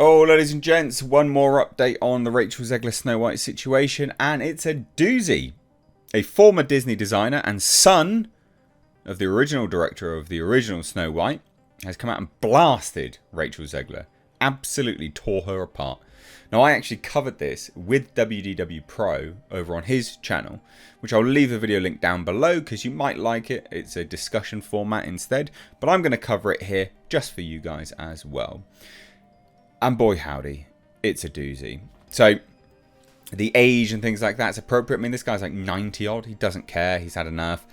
Oh, ladies and gents, one more update on the Rachel Zegler Snow White situation, and it's a doozy. A former Disney designer and son of the original director of the original Snow White has come out and blasted Rachel Zegler. Absolutely tore her apart. Now, I actually covered this with WDW Pro over on his channel, which I'll leave the video link down below because you might like it. It's a discussion format instead, but I'm going to cover it here just for you guys as well. And boy howdy, it's a doozy. So, the age and things like that is appropriate. I mean, this guy's like 90 odd. He doesn't care. He's had enough.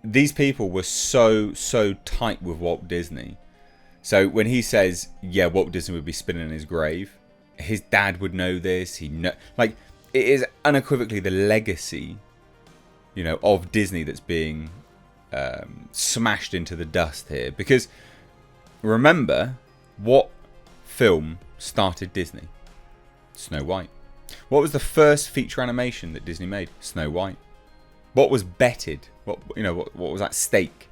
These people were so tight with Walt Disney. So, when he says, yeah, Walt Disney would be spinning in his grave, his dad would know this. Like, it is unequivocally the legacy, you know, of Disney that's being smashed into the dust here. Because, remember, what film started Disney? Snow White. What was the first feature animation that Disney made? Snow White. What was betted? What was at stake?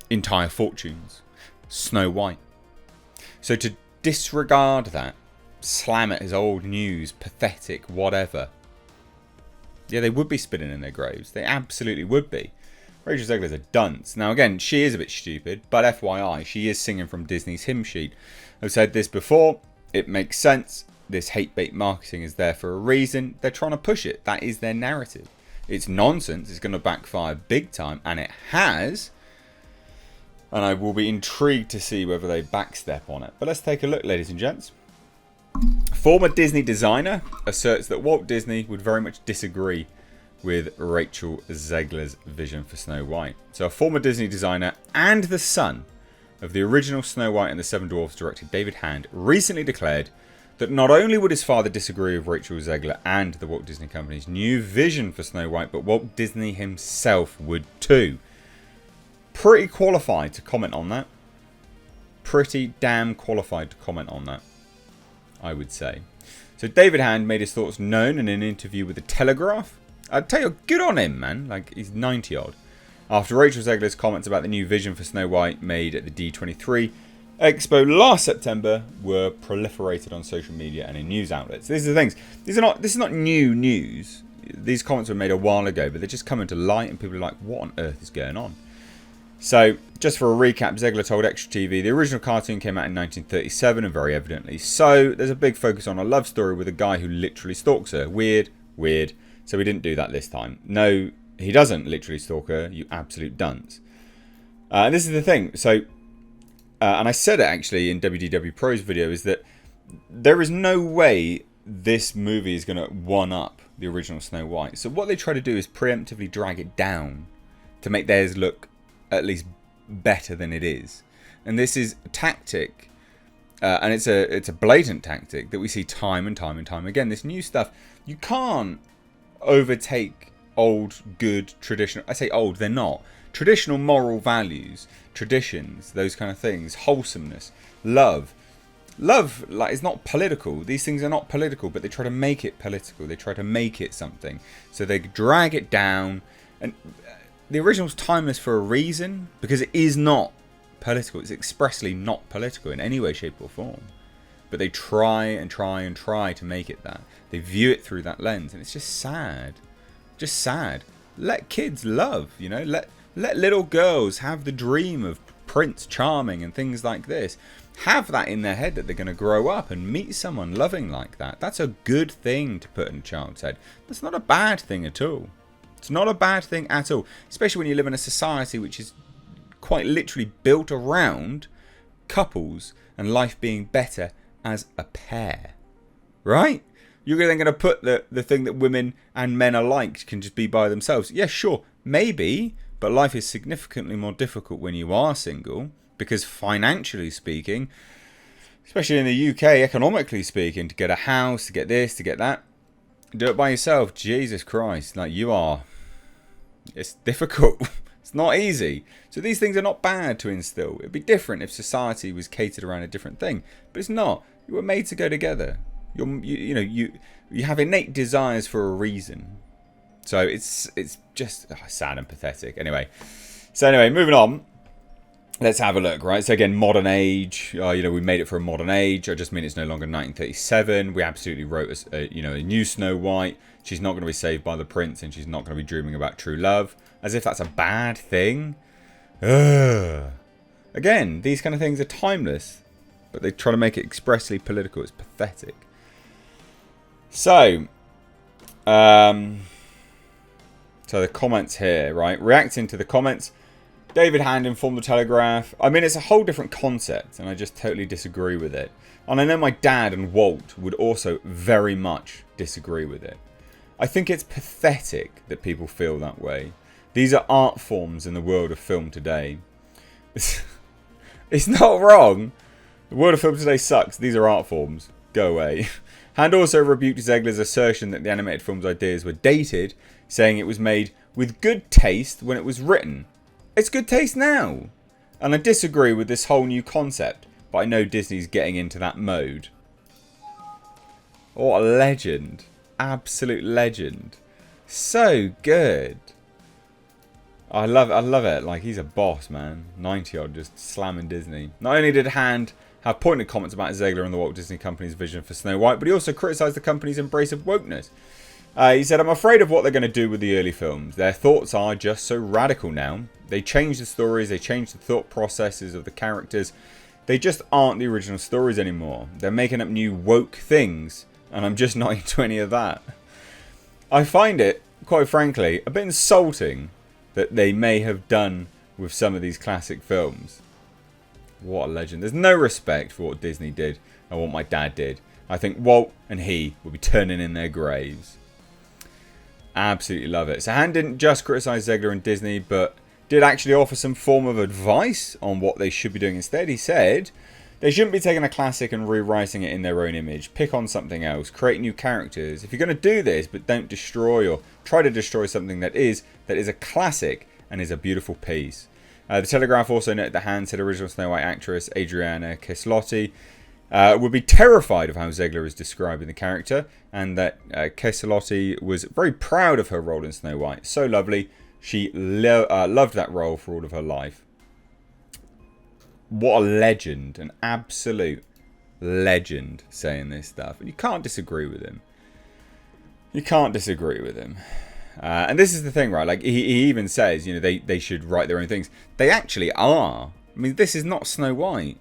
Entire fortunes. Snow White. So to disregard that, slam it as old news, pathetic, whatever. Yeah, they would be spinning in their graves. They absolutely would be. Rachel Zegler's a dunce. Now again, she is a bit stupid, but FYI, she is singing from Disney's hymn sheet. I've said this before, it makes sense. This hate bait marketing is there for a reason. They're trying to push it. That is their narrative. It's nonsense. It's going to backfire big time, and it has. And I will be intrigued to see whether they backstep on it. But let's take a look, ladies and gents. Former Disney designer asserts that Walt Disney would very much disagree with Rachel Zegler's vision for Snow White. So a former Disney designer and the son of the original Snow White and the Seven Dwarfs director David Hand recently declared that not only would his father disagree with Rachel Zegler and the Walt Disney Company's new vision for Snow White, but Walt Disney himself would too. Pretty qualified to comment on that. Pretty damn qualified to comment on that, I would say. So David Hand made his thoughts known in an interview with The Telegraph. I'd tell you, good on him, man. Like, he's 90 odd. After Rachel Zegler's comments about the new vision for Snow White made at the D23 Expo last September were proliferated on social media and in news outlets. These are the things. This is not new news. These comments were made a while ago, but they're just coming to light and people are like, what on earth is going on? So, just for a recap, Zegler told Extra TV, the original cartoon came out in 1937 and very evidently so. There's a big focus on a love story with a guy who literally stalks her. Weird. So we didn't do that this time. No, he doesn't literally stalk her, you absolute dunce. And this is the thing. So, and I said it actually in WDW Pro's video, is that there is no way this movie is going to one-up the original Snow White. So what they try to do is preemptively drag it down to make theirs look at least better than it is. And this is a tactic, and it's a blatant tactic that we see time and time again. This new stuff, you can't overtake old, good, traditional... I say old, they're not. Traditional moral values, traditions, those kind of things, wholesomeness, love. Love, like, is not political. These things are not political, but they try to make it political. They try to make it something. So they drag it down. And the original's timeless for a reason, because it is not political. It's expressly not political in any way, shape or form. But they try to make it that. They view it through that lens, and it's just sad. Just sad. Let kids love, you know. Let little girls have the dream of Prince Charming and things like this. Have that in their head that they're going to grow up and meet someone loving like that. That's a good thing to put in a child's head. That's not a bad thing at all. It's not a bad thing at all. Especially when you live in a society which is quite literally built around couples and life being better as a pair. Right? You're then going to put the thing that women and men alike can just be by themselves. Yeah, sure, maybe, but life is significantly more difficult when you are single, because financially speaking, especially in the UK, economically speaking, to get a house, to get this, to get that, do it by yourself. Jesus Christ, like, you are, it's difficult. It's not easy. So these things are not bad to instill. It'd be different if society was catered around a different thing, but it's not. You were made to go together. You have innate desires for a reason. So it's just sad and pathetic. Anyway, moving on. let's have a look, right? So again, modern age. You know, we made it for a modern age. I just mean it's no longer 1937. We absolutely wrote a new Snow White. She's not going to be saved by the prince, and she's not going to be dreaming about true love. As if that's a bad thing. Ugh. Again, these kind of things are timeless, but they try to make it expressly political. It's pathetic. So, so the comments here, right? Reacting to the comments. David Hand informed the Telegraph. I mean, it's a whole different concept, and I just totally disagree with it. And I know my dad and Walt would also very much disagree with it. I think it's pathetic that people feel that way. These are art forms in the world of film today. It's not wrong. The world of film today sucks. These are art forms. Go away. Hand also rebuked Zegler's assertion that the animated film's ideas were dated, saying it was made with good taste when it was written. It's good taste now. And I disagree with this whole new concept, but I know Disney's getting into that mode. What a legend. Absolute legend. So good. I love it. Like, he's a boss, man. 90-odd, just slamming Disney. Not only did Hand have pointed comments about Zegler and the Walt Disney Company's vision for Snow White, but he also criticised the company's embrace of wokeness. He said, I'm afraid of what they're going to do with the early films. Their thoughts are just so radical now. They change the stories, they change the thought processes of the characters. They just aren't the original stories anymore. They're making up new woke things, and I'm just not into any of that. I find it, quite frankly, a bit insulting that they may have done with some of these classic films. What a legend. There's no respect for what Disney did and what my dad did. I think Walt and he will be turning in their graves. Absolutely love it. So Han didn't just criticise Zegler and Disney, but did actually offer some form of advice on what they should be doing instead. He said they shouldn't be taking a classic and rewriting it in their own image. Pick on something else. Create new characters. If you're going to do this, but don't destroy or try to destroy something that is a classic and is a beautiful piece. The Telegraph also noted that Han said original Snow White actress Adriana Keslotti would be terrified of how Zegler is describing the character, and that Keslotti was very proud of her role in Snow White. So lovely. She loved that role for all of her life. What a legend. An absolute legend saying this stuff. And you can't disagree with him. You can't disagree with him. And this is the thing, right? Like, he even says, you know, they should write their own things. They actually are. I mean, this is not Snow White.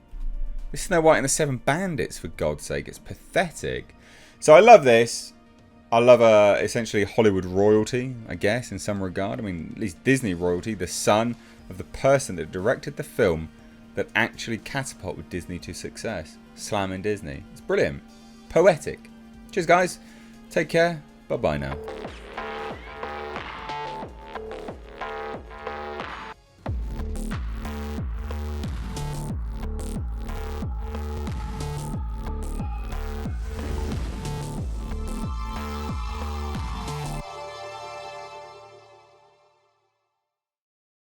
It's Snow White and the Seven Bandits, for God's sake. It's pathetic. So I love this. I love essentially Hollywood royalty, I guess, in some regard. I mean, at least Disney royalty, the son of the person that directed the film that actually catapulted Disney to success. Slamming Disney. It's brilliant. Poetic. Cheers, guys. Take care. Bye-bye now.